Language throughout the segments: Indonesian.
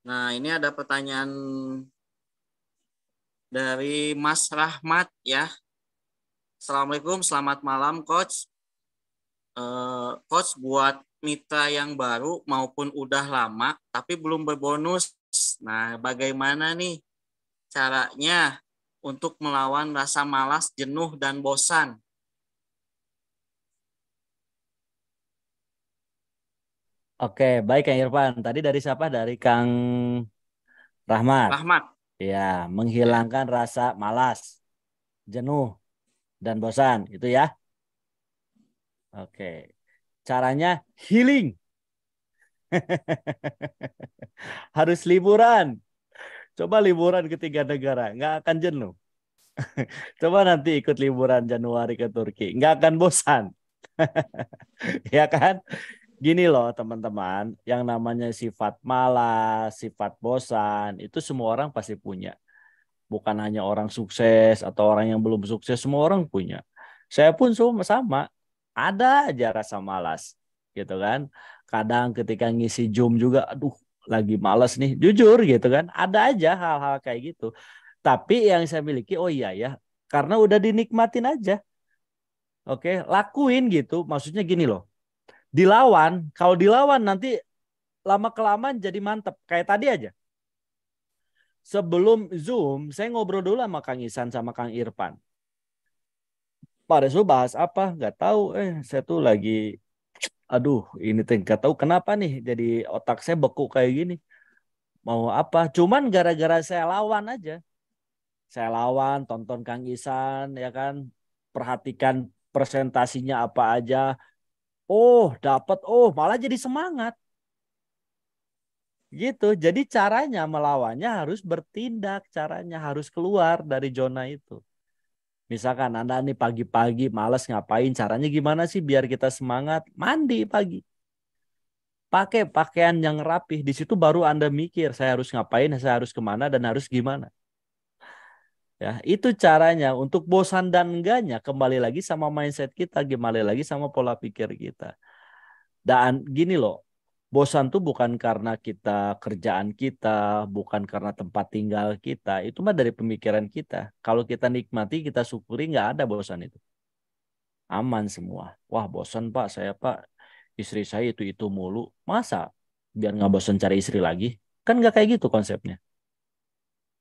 Nah, ini ada pertanyaan dari Mas Rahmat ya. Assalamualaikum, selamat malam Coach. Coach, buat mitra yang baru maupun udah lama tapi belum berbonus. Nah, bagaimana nih caranya untuk melawan rasa malas, jenuh, dan bosan? Oke, baik Kang Irfan. Tadi dari siapa? Dari Kang Rahmat. Rahmat. Ya, Ya. menghilangkan rasa malas, jenuh, dan bosan. Itu ya. Oke. Caranya healing. Harus liburan. Coba liburan ke 3 negara. Nggak akan jenuh. Coba nanti ikut liburan Januari ke Turki. Nggak akan bosan. Ya kan? Gini loh teman-teman. Yang namanya sifat malas, sifat bosan. Itu semua orang pasti punya. Bukan hanya orang sukses atau orang yang belum sukses, semua orang punya. Saya pun sama, ada aja rasa malas, gitu kan. Kadang ketika ngisi Zoom juga, aduh, lagi malas nih, jujur gitu kan. Ada aja hal-hal kayak gitu. Tapi yang saya miliki, oh iya ya, karena udah dinikmatin aja. Oke, lakuin gitu. Maksudnya gini loh, dilawan. Kalau dilawan nanti lama kelamaan jadi mantep. Kayak tadi aja. Sebelum Zoom, saya ngobrol dulu sama Kang Isan sama Kang Irfan. Pak Resul bahas apa? Nggak tahu. Saya tuh lagi, aduh, ini tuh nggak tahu kenapa nih. Jadi otak saya beku kayak gini. Mau apa? Cuman gara-gara saya lawan aja. Saya lawan, tonton Kang Isan, ya kan. Perhatikan presentasinya apa aja. Oh, dapat. Oh, malah jadi semangat. Gitu. Jadi caranya melawannya harus bertindak. Caranya harus keluar dari zona itu. Misalkan Anda nih pagi-pagi males ngapain, caranya gimana sih biar kita semangat? Mandi pagi. Pakai pakaian yang rapih. Di situ baru Anda mikir, saya harus ngapain, saya harus kemana, dan harus gimana. Ya, itu caranya. Untuk bosan dan enggaknya, kembali lagi sama mindset kita, kembali lagi sama pola pikir kita. Dan gini loh, bosan tuh bukan karena kita kerjaan kita, bukan karena tempat tinggal kita. Itu mah dari pemikiran kita. Kalau kita nikmati, kita syukuri, nggak ada bosan itu. Aman semua. Wah, bosan Pak, saya Pak, istri saya itu mulu. Masa biar nggak bosan cari istri lagi? Kan nggak kayak gitu konsepnya.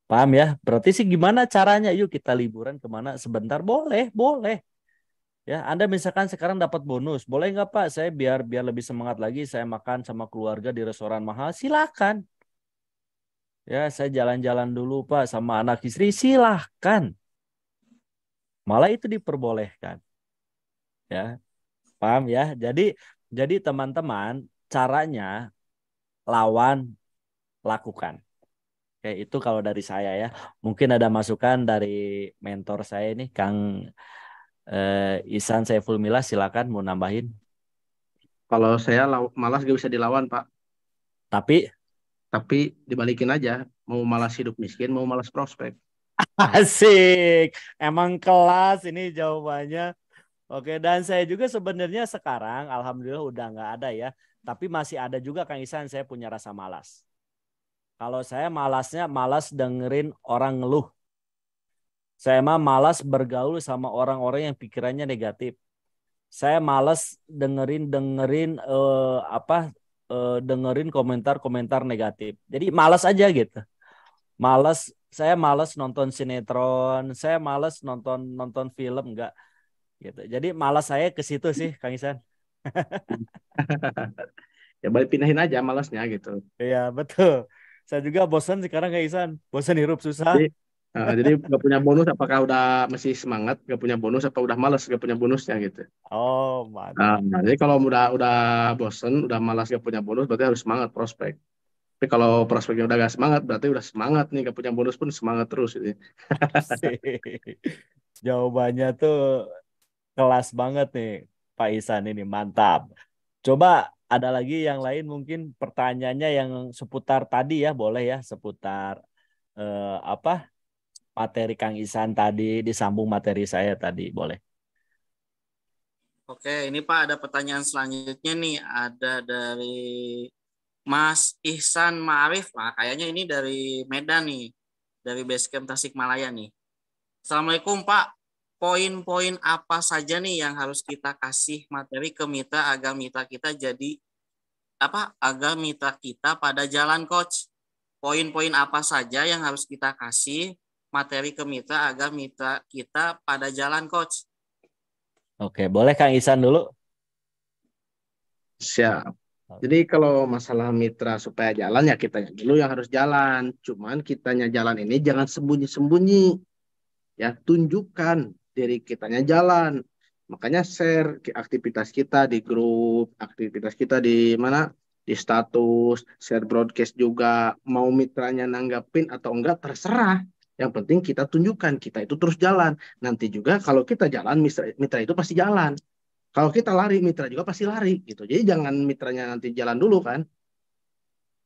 Paham ya? Berarti sih gimana caranya? Yuk kita liburan kemana sebentar? Boleh, boleh. Ya, Anda misalkan sekarang dapat bonus, boleh nggak Pak? Saya biar biar lebih semangat lagi, saya makan sama keluarga di restoran mahal. Silakan. Ya, saya jalan-jalan dulu Pak sama anak istri. Silahkan. Malah itu diperbolehkan. Ya, paham ya? Jadi teman-teman, caranya lawan, lakukan. Oke, itu kalau dari saya ya. Mungkin ada masukan dari mentor saya ini, Kang Ihsan Saiful Milas, silakan mau nambahin. Kalau saya malas gak bisa dilawan, Pak. Tapi Tapi dibalikin aja. Mau malas hidup miskin, mau malas prospek. asik, emang kelas ini jawabannya. Oke, dan saya juga sebenarnya sekarang, alhamdulillah udah nggak ada ya. Tapi masih ada juga Kang Ihsan, saya punya rasa malas. Kalau saya malasnya malas dengerin orang ngeluh. Saya mah malas bergaul sama orang-orang yang pikirannya negatif. Saya malas dengerin dengerin apa dengerin komentar-komentar negatif. Jadi malas aja gitu. Malas, saya malas nonton sinetron, saya malas nonton nonton film enggak gitu. Jadi malas saya ke situ sih, Kang Isan. Ya balik pindahin aja malasnya gitu. Iya, betul. Saya juga bosan sekarang Kang Isan. Bosan hirup susah. Jadi gak punya bonus apakah udah masih semangat? Gak punya bonus apa udah malas gak punya bonusnya gitu. Oh, mantap. Jadi kalau udah bosen, udah malas gak punya bonus, berarti harus semangat prospek. Tapi kalau prospeknya udah gak semangat, berarti udah semangat nih, gak punya bonus pun semangat terus ini. Asik. Jawabannya tuh kelas banget nih, Pak Isan ini mantap. Coba ada lagi yang lain mungkin pertanyaannya yang seputar tadi ya, boleh ya, seputar apa materi Kang Isan tadi disambung materi saya tadi, boleh. Oke, ini Pak ada pertanyaan selanjutnya nih. Ada dari Mas Ihsan Ma'arif. Nah, kayaknya ini dari Medan nih, dari Basecamp Tasikmalaya nih. Assalamualaikum Pak. Poin-poin apa saja nih yang harus kita kasih materi ke mitra agar mitra kita jadi agar mitra kita pada jalan coach? Poin-poin apa saja yang harus kita kasih materi ke mitra agar mitra kita pada jalan coach? Oke, boleh Kang Ihsan dulu. Siap. Jadi kalau masalah mitra supaya jalan ya kitanya dulu yang harus jalan. Cuman kitanya jalan ini jangan sembunyi-sembunyi. Ya, tunjukkan diri kitanya jalan. Makanya share aktivitas kita di grup, aktivitas kita di mana? Di status, share broadcast juga. Mau mitranya nanggapin atau enggak terserah. Yang penting kita tunjukkan kita itu terus jalan. Nanti juga kalau kita jalan, mitra itu pasti jalan. Kalau kita lari, mitra juga pasti lari gitu. Jadi jangan mitranya nanti jalan dulu kan.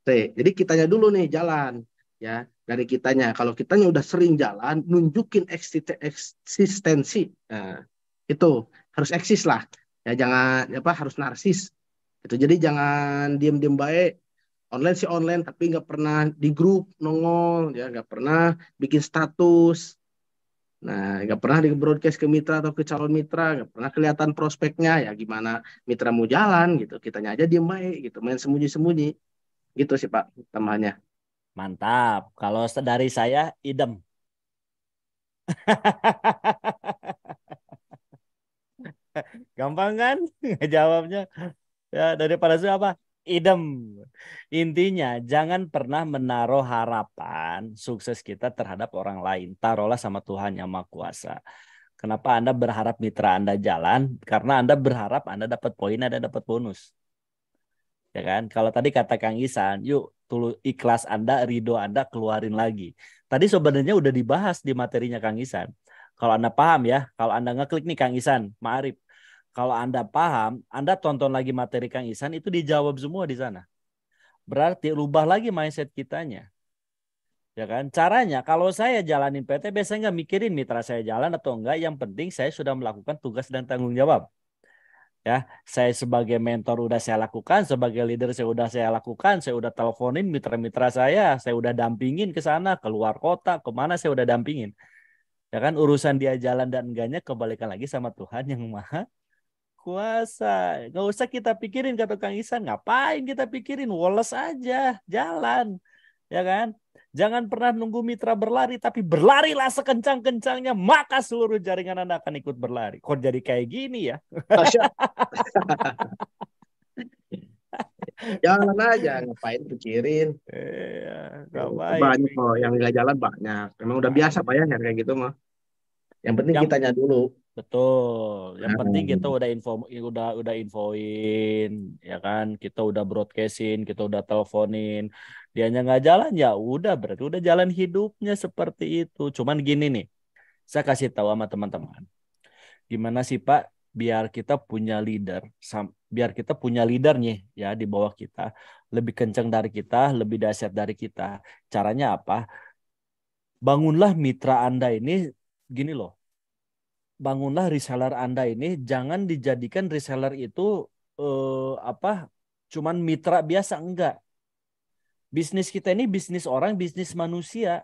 Jadi kitanya dulu nih jalan ya dari kitanya. Kalau kitanya udah sering jalan, nunjukin eksistensi. Nah, itu harus eksis lah. Ya jangan apa harus narsis. Itu jadi jangan diem-diem baik. Online sih online tapi nggak pernah di grup nongol ya nggak pernah bikin status. Nah, nggak pernah di broadcast ke mitra atau ke calon mitra, nggak pernah kelihatan prospeknya ya gimana mitra mau jalan gitu. Kitanya aja diem baik gitu, main sembunyi-sembunyi. Gitu sih Pak tambahannya. Mantap. Kalau dari saya idem. Gampang kan jawabnya? Ya, daripada itu apa? Idem. Intinya jangan pernah menaruh harapan sukses kita terhadap orang lain. Taruhlah sama Tuhan Yang Maha Kuasa. Kenapa Anda berharap mitra Anda jalan? Karena Anda berharap Anda dapat poin, Anda dapat bonus. Ya kan? Kalau tadi kata Kang Isan, yuk ikhlas Anda, ridho Anda keluarin lagi. Tadi sebenarnya udah dibahas di materinya Kang Isan. Kalau Anda paham ya, kalau Anda ngeklik nih Kang Isan, Ma'arif. Kalau Anda paham, Anda tonton lagi materi Kang Isan itu dijawab semua di sana. Berarti rubah lagi mindset kitanya. Ya kan? Caranya kalau saya jalanin PT biasanya nggak mikirin mitra saya jalan atau enggak, yang penting saya sudah melakukan tugas dan tanggung jawab. Ya, saya sebagai mentor udah saya lakukan, sebagai leader saya udah saya lakukan, saya udah teleponin mitra-mitra saya udah dampingin ke sana, keluar kota, kemana saya udah dampingin. Ya kan, urusan dia jalan dan enggaknya kebalikan lagi sama Tuhan Yang Maha Kuasa. Nggak usah kita pikirin kata Kang Isan, ngapain kita pikirin, woles aja, jalan. Ya kan? Jangan pernah nunggu mitra berlari, tapi berlarilah sekencang-kencangnya, maka seluruh jaringan Anda akan ikut berlari. Kok jadi kayak gini ya? Tasya, jalan aja, ngapain pikirin. Iya, ngapain? Banyak kok yang nggak jalan banyak. Emang udah biasa Pak ya kayak gitu mah. Yang penting Yang kitanya dulu. betul, yang penting kita Nah, udah udah infoin, ya kan? Kita udah broadcastin, kita udah teleponin. Dianya nggak jalan ya udah berarti udah jalan hidupnya seperti itu. Cuman gini nih, saya kasih tahu sama teman-teman. Gimana sih Pak biar kita punya leader, biar kita punya leader nih ya di bawah kita, lebih kencang dari kita, lebih dahsyat dari kita. Caranya apa? Bangunlah mitra Anda ini gini loh. Bangunlah reseller Anda ini jangan dijadikan reseller itu apa? Cuman mitra biasa enggak. Bisnis kita ini bisnis orang, bisnis manusia,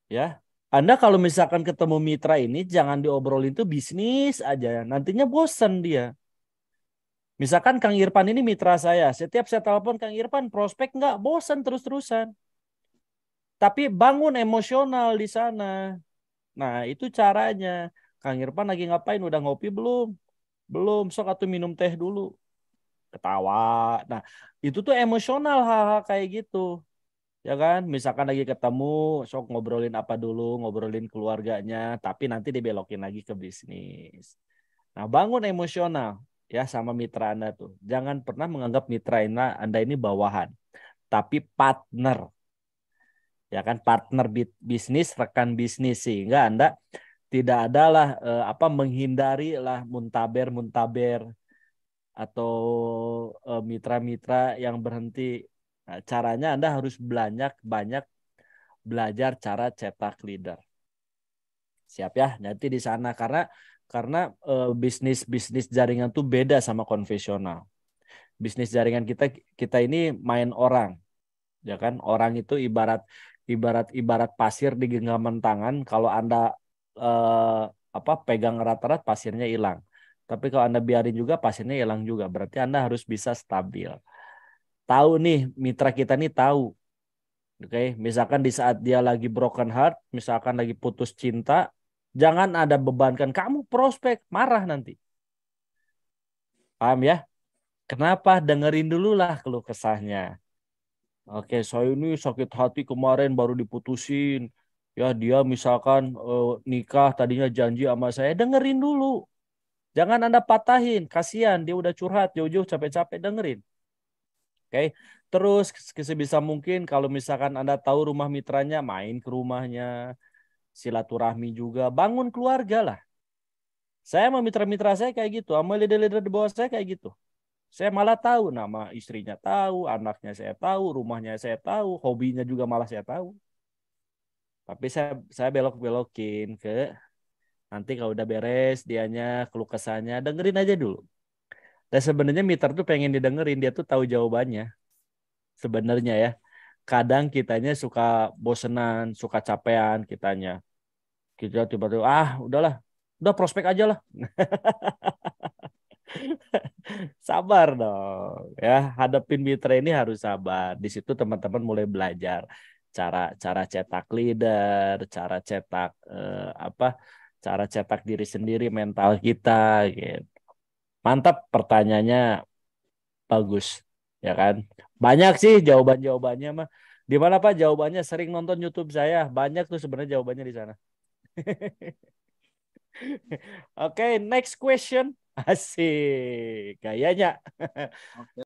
ya. Anda kalau misalkan ketemu mitra ini jangan diobrolin tuh bisnis aja. Nantinya bosan dia. Misalkan Kang Irfan ini mitra saya. Setiap saya telepon Kang Irfan prospek enggak bosan terus-terusan. Tapi bangun emosional di sana. Nah, itu caranya. Kang Irfan lagi ngapain? Udah ngopi belum? Belum. Sok atau minum teh dulu. Ketawa. Nah, itu tuh emosional hal-hal kayak gitu. Ya kan? Misalkan lagi ketemu, sok ngobrolin apa dulu, ngobrolin keluarganya, tapi nanti dibelokin lagi ke bisnis. Nah, bangun emosional ya sama mitra Anda tuh. Jangan pernah menganggap mitra Anda ini bawahan, tapi partner. Ya kan, partner bisnis, rekan bisnis sehingga Anda tidak adalah menghindari lah muntaber atau mitra-mitra yang berhenti. Nah, caranya Anda harus banyak belajar cara cetak leader. Siap ya, nanti di sana karena bisnis jaringan tuh beda sama konvensional. Bisnis jaringan kita ini main orang, ya kan? Orang itu ibarat pasir di genggaman tangan. Kalau Anda pegang erat-erat, pasirnya hilang. Tapi kalau Anda biarin juga, pasirnya hilang juga. Berarti Anda harus bisa stabil. Tahu nih, mitra kita nih tahu. Oke, misalkan di saat dia lagi broken heart, misalkan lagi putus cinta, jangan ada bebankan kamu prospek, marah nanti. Paham ya? Kenapa? Dengerin dulu lah keluh kesahnya. Oke, saya ini sakit hati kemarin baru diputusin. Ya dia misalkan nikah tadinya janji sama saya, dengerin dulu. Jangan Anda patahin, kasihan dia udah curhat jauh-jauh capek-capek dengerin. Oke. Terus sebisa mungkin kalau misalkan Anda tahu rumah mitranya, main ke rumahnya, silaturahmi juga, bangun keluarga lah. Saya sama mitra-mitra saya kayak gitu, sama leader-leader di bawah saya kayak gitu. Saya malah tahu nama istrinya tahu, anaknya saya tahu, rumahnya saya tahu, hobinya juga malah saya tahu. Tapi saya belok-belokin ke nanti kalau udah beres dianya keluh kesahnya, dengerin aja dulu. Dan sebenarnya mitra tuh pengen didengerin, dia tuh tahu jawabannya. Sebenarnya ya. Kadang kitanya suka bosenan, suka capean kitanya. Kita tiba-tiba udahlah. Udah prospek aja lah. Sabar dong ya, hadapin mitra ini harus sabar. Di situ teman-teman mulai belajar cara cetak leader, cara cetak diri sendiri, mental kita gitu. Mantap, pertanyaannya bagus ya kan. Banyak sih jawabannya mah. Di mana Pak jawabannya? Sering nonton YouTube saya, banyak tuh sebenarnya jawabannya di sana. Oke, next question. Asik, kayaknya. Oke.